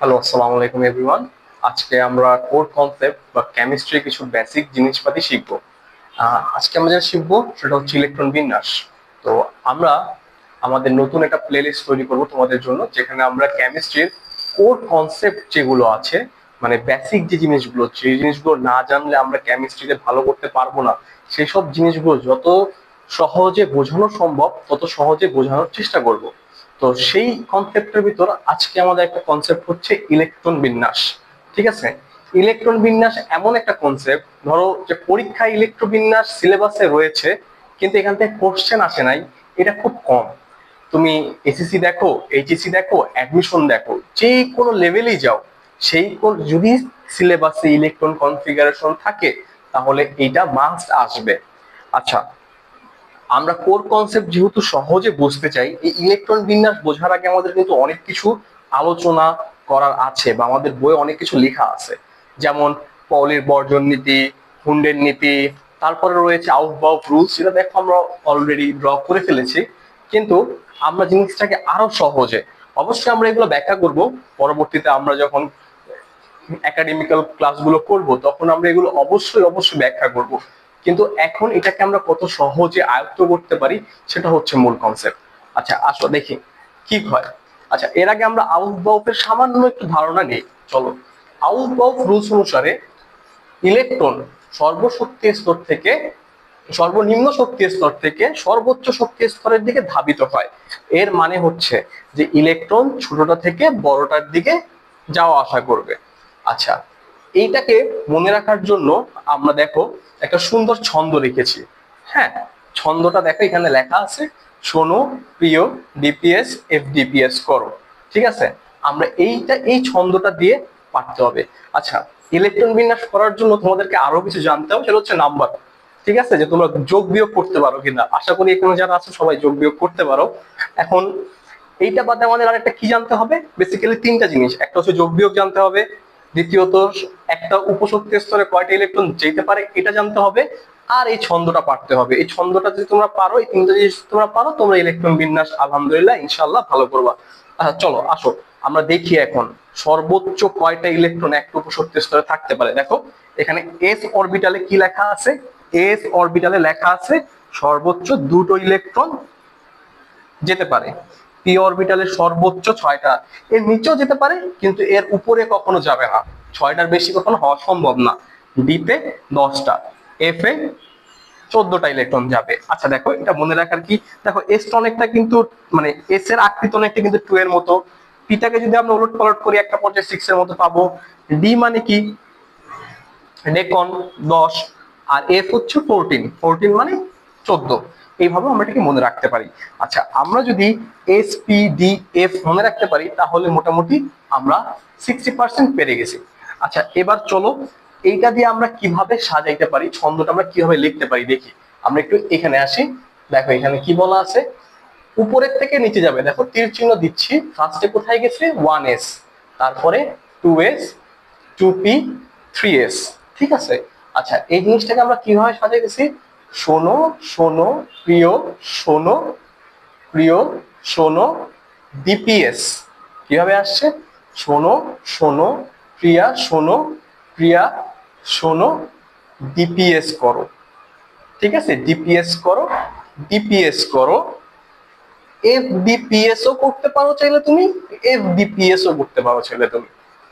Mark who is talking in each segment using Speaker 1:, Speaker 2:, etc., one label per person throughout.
Speaker 1: Hello, আসসালামু আলাইকুম everyone. আজকে আমরা কোর কনসেপ্ট বা কেমিস্ট্রি কিছু বেসিক জিনিসপাতি শিখবো। আজকে আমরা যেটা শিখবো সেটা হচ্ছে ইলেকট্রন বিন্যাস। তো আমরা আমাদের নতুন একটা প্লেলিস্ট তৈরি করব তোমাদের জন্য, যেখানে আমরা কেমিস্ট্রির কোর কনসেপ্ট যেগুলো আছে, মানে বেসিক যে জিনিসগুলো, সেই জিনিসগুলো না জানলে আমরা কেমিস্ট্রিতে ভালো করতে পারবো না। সেই সব জিনিসগুলো যত সহজে বোঝানো সম্ভব তত সহজে বোঝানোর চেষ্টা করব। তো সেই কনসেপ্টের ভিতর আজকে আমাদের একটা কনসেপ্ট হচ্ছে ইলেকট্রন বিন্যাস। ঠিক আছে, ইলেকট্রন বিন্যাস এমন একটা কনসেপ্ট, ধরো যে পরীক্ষায় ইলেকট্রন বিন্যাস সিলেবাসে রয়েছে কিন্তু এখান থেকে কোশ্চেন আসে নাই, এটা খুব কম। তুমি এসএসসি দেখো, এইচএসসি দেখো, অ্যাডমিশন দেখো, যে কোনো লেভেলেই যাও, সেই কোন যদি সিলেবাসে ইলেকট্রন কনফিগারেশন থাকে তাহলে এটা মাস্ট আসবে। আচ্ছা, আমরা কোর কনসেপ্ট যেহেতু সহজে বুঝতে চাই, এই ইলেকট্রন বিন্যাস বোঝার আগে আমাদের কিন্তু অনেক কিছু আলোচনা করার আছে বা আমাদের বইয়ে অনেক কিছু লেখা আছে। যেমন পলির বর্জন নীতি, হুন্ডের নীতি, তারপরে রয়েছে আউটবাউফ রুলস, যেটা দেখো আমরা অলরেডি ড্র করে ফেলেছি। কিন্তু আমরা জিনিসটাকে আরো সহজে, অবশ্যই আমরা এগুলো ব্যাখ্যা করব পরবর্তীতে, আমরা যখন একাডেমিক্যাল ক্লাসগুলো করব তখন আমরা এগুলো অবশ্যই অবশ্যই ব্যাখ্যা করব। কিন্তু এখন এটাকে আমরা কত সহজে আয়ত্ত করতে পারি সেটা হচ্ছে মূল কনসেপ্ট। আচ্ছা আসো দেখি কি হয়। আচ্ছা, এর আগে আমরা আউটবাউফের সামান্য একটু ধারণা নেই। চলো, আউটবাউফ রুলস অনুসারে ইলেকট্রন সর্বশক্তি স্তর থেকে সর্বনিম্ন শক্তি স্তর থেকে সর্বোচ্চ শক্তি স্তরের দিকে ধাবিত হয়। এর মানে হচ্ছে যে ইলেকট্রন ছোটটা থেকে বড়টার দিকে যাওয়া আসা করবে। আচ্ছা, এইটাকে মনে রাখার জন্য আমরা দেখো একটা সুন্দর ছন্দ লিখেছি। হ্যাঁ, ছন্দটা দেখো এখানে লেখা আছে, শোনো প্রিয়, ডিপিএস এফডিপিএস করো। ঠিক আছে, আমরা এই ছন্দটা দিয়ে পারতে হবে। আচ্ছা, ইলেকট্রন বিন্যাস করার জন্য তোমাদেরকে আরো কিছু জানতে হবে, সেটা হচ্ছে নাম্বার। ঠিক আছে, যে তোমরা যোগ বিয়োগ করতে পারো কিনা, আশা করি এখানে যারা আছে সবাই যোগ বিয়োগ করতে পারো। এখন এইটা বাদে আমাদের আরেকটা কি জানতে হবে, বেসিক্যালি তিনটা জিনিস। একটা হচ্ছে যোগ বিয়োগ জানতে হবে, দ্বিতীয়ত একটা উপশক্তি স্তরে কয়টা ইলেকট্রন যেতে পারে এটা জানতে হবে, আর এই ছন্দটা পারতে হবে। এই ছন্দটা যদি তোমরা পারো, এই তিনটা জিনিস তোমরা পারো, তোমরা ইলেকট্রন বিন্যাস আলহামদুলিল্লাহ ইনশাআল্লাহ ভালো করবা। চলো আসো আমরা দেখি এখন সর্বোচ্চ কয়টা ইলেকট্রন একটা উপশক্তি স্তরে থাকতে পারে। দেখো এখানে এস অরবিটালে কি লেখা আছে, এস অরবিটালে লেখা আছে সর্বোচ্চ দুটো ইলেকট্রন যেতে পারে। পি অরবিটালে সর্বোচ্চ 6টা, এর নিচেও যেতে পারে কিন্তু এর উপরে কখনো যাবে না, 6টার বেশি কখনো হওয়া সম্ভব না। ডিতে 10টা, এফ এ 14টা ইলেকট্রন যাবে। আচ্ছা দেখো এটা মনে রাখার কি, দেখো এস অনেকটা কিন্তু, মানে এস এর আকৃতি অনেকটা কিন্তু 2 এর মতো। পিটাকে যদি আমরা উলট পালট করি একটা পর্যায়ে 6 এর মতো পাবো। ডি মানে কি, ডেকন 10, আর এফ হচ্ছে 14 মানে 14। এইভাবে আমরা এটাকে মনে রাখতে পারি। আচ্ছা, আমরা যদি এস পি ডি এফ মনে রাখতে পারি তাহলে মোটামুটি আমরা 60% পেরে গেছি। আচ্ছা এবার চলো এইটা দিয়ে আমরা কিভাবে সাজাইতে পারি, ছন্দটা আমরা কিভাবে লিখতে পারি দেখি। আমরা একটু এখানে আসি। দেখো এখানে কি বলা আছে, উপরের থেকে নিচে যাবে, দেখো তীর চিহ্ন দিচ্ছি। ফার্স্টে কোথায় গেছে, 1s, তারপরে 2s, 2p, 3s। ঠিক আছে, আচ্ছা এই জিনিসটাকে আমরা কিভাবে সাজাইতেছি, শোনো শোনো প্রিয়, শোনো প্রিয়, শোনো ডিপিএস। কিভাবে আসছে, শোনো শোনো প্রিয়া, শোনো প্রিয়া, শোনো ডিপিএস করো। ঠিক আছে, ডিপিএস করো, ডিপিএস করো, এফডিপিএস ও করতে পারো চাইলে তুমি, এফডিপিএস ও করতে পারো চাইলে তুমি।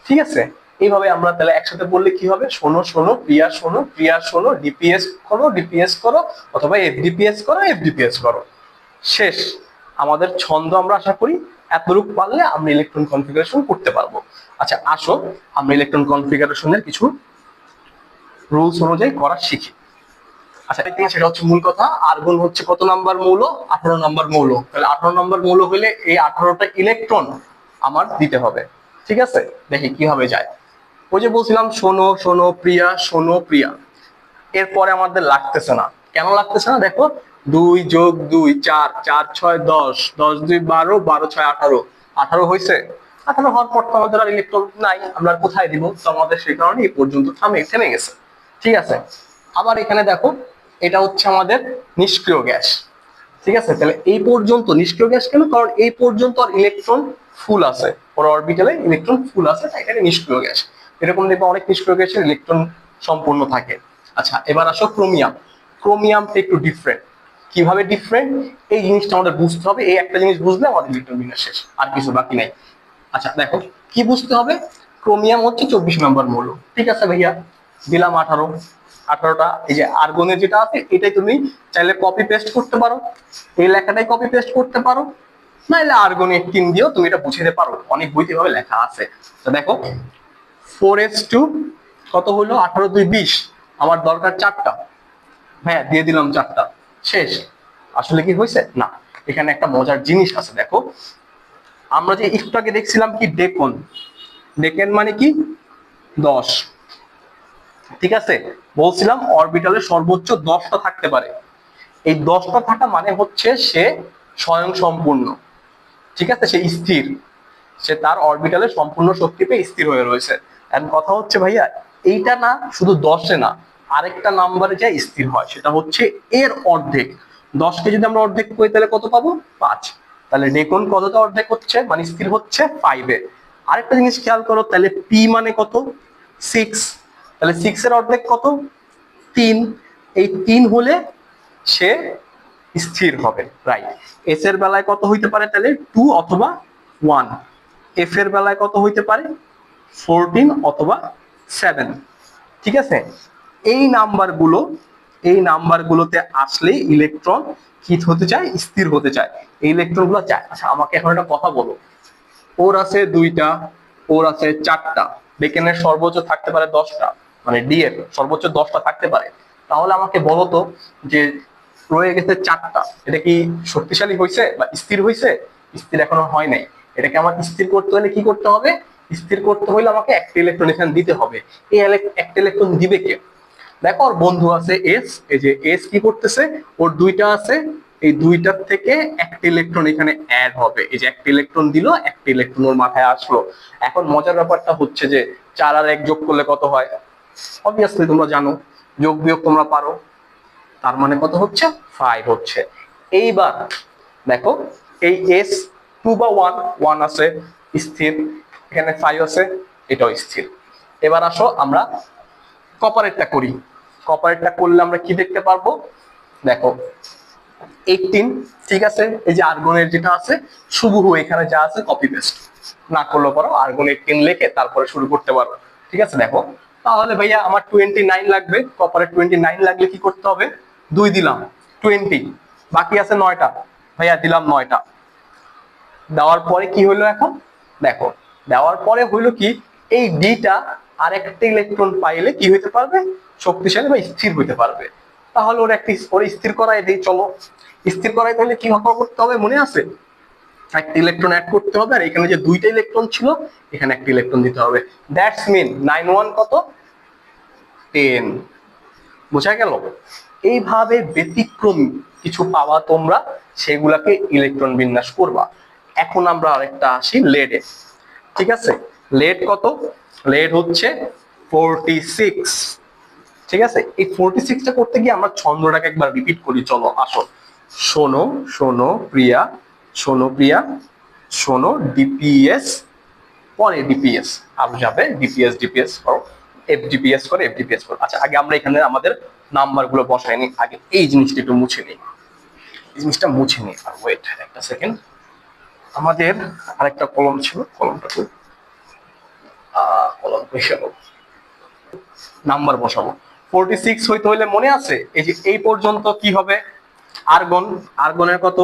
Speaker 1: ঠিক আছে, এইভাবে আমরা তাহলে একসাথে বললে কি হবে, শোনো শোনো প্রিয়া, শোনো প্রিয়া, শোনো ডিপিএস করো, ডিপিএস করো, অথবা এফডিপিএস করো, এফডিপিএস করো। শেষ। আমাদের ছন্দ আমরা আশা করি এতটুকু পারলে আমরা ইলেকট্রন কনফিগারেশন করতে পারবো। আচ্ছা আসো আমরা ইলেকট্রন কনফিগারেশনের কিছু রুলস অনুযায়ী করা শিখি। আচ্ছা সেটা হচ্ছে মূল কথা, আর্গন হচ্ছে কত নাম্বার মৌল, 18 নাম্বার মৌল। তাহলে 18 নাম্বার মৌল হলে এই 18টা ইলেকট্রন আমার দিতে হবে। ঠিক আছে, দেখি কিভাবে যায়। ওই যে বলছিলাম শোনো শোনো প্রিয়া, শোনো প্রিয়া, এরপরে আমাদের লাগতেছে না। কেন লাগতেছে না, দেখো 2 যোগ 2 4, 4 6 10, 10 2 12, 12 6 18, 18 হয়েছে। 18 হওয়ার পর তো আমাদের আর ইলেকট্রন নাই, আমরা কোথায় দিব, তো আমাদের সেই কারণে এই পর্যন্ত থেমে গেছে। ঠিক আছে, আবার এখানে দেখো এটা হচ্ছে আমাদের নিষ্ক্রিয় গ্যাস। ঠিক আছে, তাহলে এই পর্যন্ত নিষ্ক্রিয় গ্যাস কেন, কারণ এই পর্যন্ত আর ইলেকট্রন ফুল আছে, পরে অরবিটালে ইলেকট্রন ফুল আছে তাই এটাকে নিষ্ক্রিয় গ্যাস। এরকম দেখবে অনেক নিষ্ক্রিয় গ্যাসের ইলেকট্রন সম্পূর্ণ থাকে। আচ্ছা, এবার আসো ক্রোমিয়াম। ক্রোমিয়ামটা একটু ডিফারেন্ট। কিভাবে ডিফারেন্ট এই জিনিসটা আমাদের বুঝতে হবে। এই একটা জিনিস বুঝলে আমাদের ইলেকট্রন বিন্যাস শেষ, আর কিছু বাকি নাই। আচ্ছা দেখো কি বুঝতে হবে, ক্রোমিয়াম হচ্ছে 24 নম্বর মৌল। ঠিক আছে ভাইয়া, দিলাম 18টা। এই যে আর্গনের যেটা আছে এটাই তুমি চাইলে কপি পেস্ট করতে পারো, এই লেখাটাই কপি পেস্ট করতে পারো, নাইলে আর্গন 18 দিয়েও তুমি এটা বুঝিয়ে পারো, অনেক বইতে ভাবে লেখা আছে। তো দেখো 4s2 কত হলো, 18 2 20, আমার দরকার 4টা, হ্যাঁ দিয়ে দিলাম 4টা, শেষ। আসলে কি হয়েছে না, এখানে একটা মজার জিনিস আছে। দেখো আমরা যে একটু আগে দেখছিলাম কি ডেকন, ডেকেন মানে কি 10, ঠিক আছে, বলছিলাম অরবিটালে সর্বোচ্চ 10টা থাকতে পারে। এই 10টা থাকা মানে হচ্ছে সে স্বয়ং সম্পূর্ণ, ঠিক আছে, সে স্থির, সে তার অরবিটালে সম্পূর্ণ শক্তি পেয়ে স্থির হয়ে রয়েছে। এখন কথা হচ্ছে ভাইয়া এইটা না শুধু 10-এ না, আরেকটা নাম্বারে যা স্থির হয় সেটা হচ্ছে এর অর্ধেক। 10কে যদি আমরা অর্ধেক করি তাহলে কত পাবো, 5। তাহলে ডেকন কতটা অর্ধেক হচ্ছে মানে স্থির হচ্ছে 5-এ। আরেকটা জিনিস খেয়াল করো, তাহলে পি মানে কত, 6, তাহলে 6-এর অর্ধেক কত, 3। এই 3 হলে সে স্থির হবে, রাইট। এস এর বেলায় কত হইতে পারে, তাহলে 2 অথবা 1। এফ এর বেলায় কত হইতে পারে, 14 অথবা 7, ঠিক আছে। এই নাম্বারগুলো, এই নাম্বারগুলোতে আসলে ইলেকট্রন কি হতে চায়, স্থির হতে চায়, এই ইলেকট্রন গুলো চায়। আচ্ছা আমাকে এখন একটা কথা বলো, ওর আছে 2টা, ওর আছে 4টা, ডেকেনের সর্বোচ্চ থাকতে পারে 10টা, মানে ডি এর সর্বোচ্চ 10টা থাকতে পারে। তাহলে আমাকে বলো তো যে রয়ে গেছে 4টা, এটা কি শক্তিশালী হয়েছে বা স্থির হয়েছে, স্থির এখনো হয় নাই। এটাকে আমার স্থির করতে হলে কি করতে হবে, স্থির করতে হলে আমাকে একটা ইলেকট্রন এখানে দিতে হবে। এই একটা ইলেকট্রন দিবে কে, দেখো ওর বন্ধু আছে এস, এই যে এস কি করতেছে, ওর 2টা আছে, এই 2টার থেকে একটা ইলেকট্রন এখানে অ্যাড হবে। এই যে একটা ইলেকট্রন দিল, একটা ইলেকট্রন ওর মাথায় আসলো। এখন মজার ব্যাপারটা হচ্ছে যে 4 আর 1 যোগ করলে কত হয়, অবভিয়াসলি তোমরা জানো, যোগ বিয়োগ তোমরা পারো, তার মানে কত হচ্ছে, 5 হচ্ছে। এইবার দেখো এই এস 2 বা 1, 1 আছে স্থির, এখানে 5 আছে, এটাও স্থির। এবার আসো আমরা কপারেটটা করি। কপারেটটা করলে আমরা কি দেখতে পারবো, দেখো 18, ঠিক আছে। এই যে আর্গনের যেটা আছে শুভ, এখানে যা আছে কপি পেস্ট না করলেও পারো, আর্গন 18 লিখে তারপরে শুরু করতে পারো, ঠিক আছে। দেখো তাহলে ভাইয়া আমার 29 লাগবে, কপারে 29 লাগলে কি করতে হবে, 2 দিলাম 20, বাকি আছে 9টা, ভাইয়া দিলাম 9টা। দেওয়ার পরে কি হলো এখন, দেখো দেওয়ার পরে হইলো কি, এই ডিটা আরেকটা ইলেকট্রন পাইলে কি হইতে পারবে, শক্তিশালী বা স্থির হইতে পারবে। তাহলে ওর স্থির করাই দেই, চলো স্থির করাই। তাহলে কি করতে হবে মনে আছে, একটা ইলেকট্রন অ্যাড করতে হবে, আর এখানে যে 2টা ইলেকট্রন ছিল এখানে একটা ইলেকট্রন দিতে হবে। দ্যাটস মিন 9 1 কত, 10, বোঝা গেল। এইভাবে ব্যতিক্রমী কিছু পাওয়া তোমরা, সেগুলাকে ইলেকট্রন বিন্যাস করবা। এখন আমরা আরেকটা আসি লেডে, ঠিক আছে। লেড কত, লেড হচ্ছে 46, ঠিক আছে। এই 46টা করতে গিয়ে আমরা ছন্দটাকে একবার রিপিট করি, চলো আসো। শোনো শোনো প্রিয়া, শোনো প্রিয়া, শোনো ডিপিএস, পরে ডিপিএস আরো যাবে, ডিপিএস ডিপিএস করো, এফডিপিএস করে এফডিপিএস করো। আচ্ছা আগে আমরা এখানে আমাদের নাম্বার গুলো বসাই নি, আগে এই জিনিসটা একটু মুছে নিই, এই জিনিসটা মুছে নিই। আর ওয়েট একটা সেকেন্ড, আমাদের আরেকটা কলম ছিল, কলমটা কই, কলম কই গেল, নাম্বার বসাবো। 46 হইতে হইলে মনে আছে এই যে এই পর্যন্ত কি হবে, আর্গন, আর্গনের কত,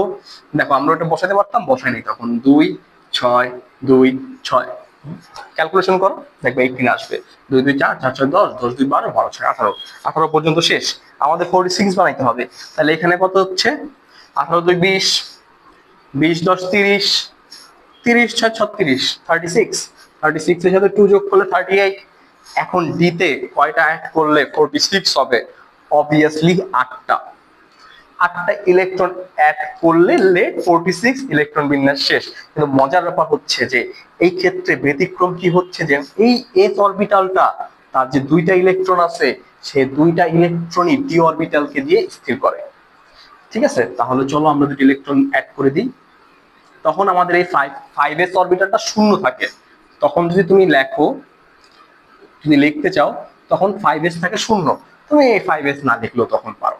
Speaker 1: দেখো আমরা ওটা বসাতে পারতাম, বসাই নাই তখন, 2 6 2 6, ক্যালকুলেশন করো দেখবে 18 আসবে। 2 2 4 4 6 10, 10 2 12, 12 6 18, 18 পর্যন্ত শেষ। আমাদের 46 বানাইতে হবে, তাহলে এখানে কত হচ্ছে, 18 2 20, 20 10 30, 30 6 36, 36, 36 এর সাথে 2 যোগ করলে 38। এখন ডিতে কয়টা অ্যাড করলে 46 হবে, অবভিয়াসলি 8টা, 8টা ইলেকট্রন অ্যাড করলে লেড 46 ইলেকট্রন বিন্যাস শেষ। কিন্তু মজার ব্যাপার হচ্ছে যে এই ক্ষেত্রে ব্যতিক্রম কি হচ্ছে, যে এই এস অরবিটালটা তার যে 2টা ইলেকট্রন আছে, সে 2টা ইলেকট্রনই ডি অরবিটালকে দিয়ে স্থির করে, ঠিক আছে। তাহলে চলো আমরা 2টি ইলেকট্রন অ্যাড করে দিই, তখন আমাদের এই 5s অরবিটালটা শূন্য থাকে। তখন যদি তুমি লেখো, যদি লিখতে চাও, তখন 5s থাকে শূন্য, তুমি এই 5s না লিখলেও তখন পারো,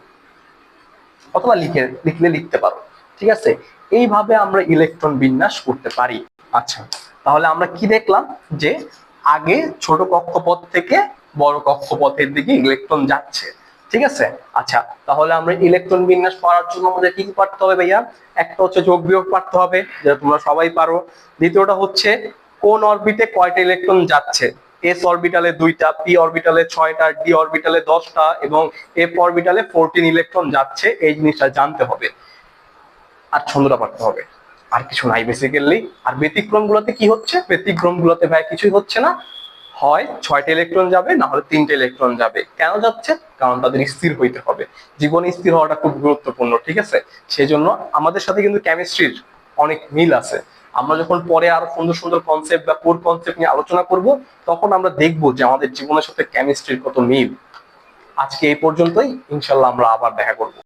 Speaker 1: অথবা লিখতে পারো। ঠিক আছে, এইভাবে আমরা ইলেকট্রন বিন্যাস করতে পারি। আচ্ছা, তাহলে আমরা কি দেখলাম যে আগে ছোট কক্ষপথ থেকে বড় কক্ষপথের দিকে ইলেকট্রন যাচ্ছে। ঠিক আছে, আচ্ছা, তাহলে আমরা ইলেকট্রন বিন্যাস করার জন্য আমাদের কি পারতে হবে ভাইয়া? একটা হচ্ছে যোগ বিয়োগ পারতে হবে, যেটা তোমরা সবাই পারো। দ্বিতীয়টা হচ্ছে কোন অরবিটে কয়টা ইলেকট্রন যাচ্ছে। এস অরবিটালে 2টা, পি অরবিটালে 6টা, ডি অরবিটালে 10টা এবং এফ অরবিটালে 14 ইলেকট্রন যাচ্ছে, এই জিনিসটা জানতে হবে। আর ছন্দটা পারতে হবে, আর কিছু নাই বেসিক্যালি। আর ব্যতিক্রম গুলোতে কি হচ্ছে? ব্যতিক্রম গুলোতে ভাই কিছুই হচ্ছে না, হয় 6টা ইলেকট্রন যাবে, না হলে 3টে ইলেকট্রন যাবে। কেন যাচ্ছে? কারণ তাদের স্থির হইতে হবে। জীবনে স্থির হওয়াটা খুব গুরুত্বপূর্ণ। ঠিক আছে, সেই জন্য আমাদের সাথে কিন্তু কেমিস্ট্রির অনেক মিল আছে। আমরা যখন পরে আরো সুন্দর সুন্দর কনসেপ্ট বা কোর কনসেপ্ট নিয়ে আলোচনা করব, তখন আমরা দেখবো যে আমাদের জীবনের সাথে কেমিস্ট্রির কত মিল। আজকে এই পর্যন্তই, ইনশাল্লাহ আমরা আবার দেখা করবো।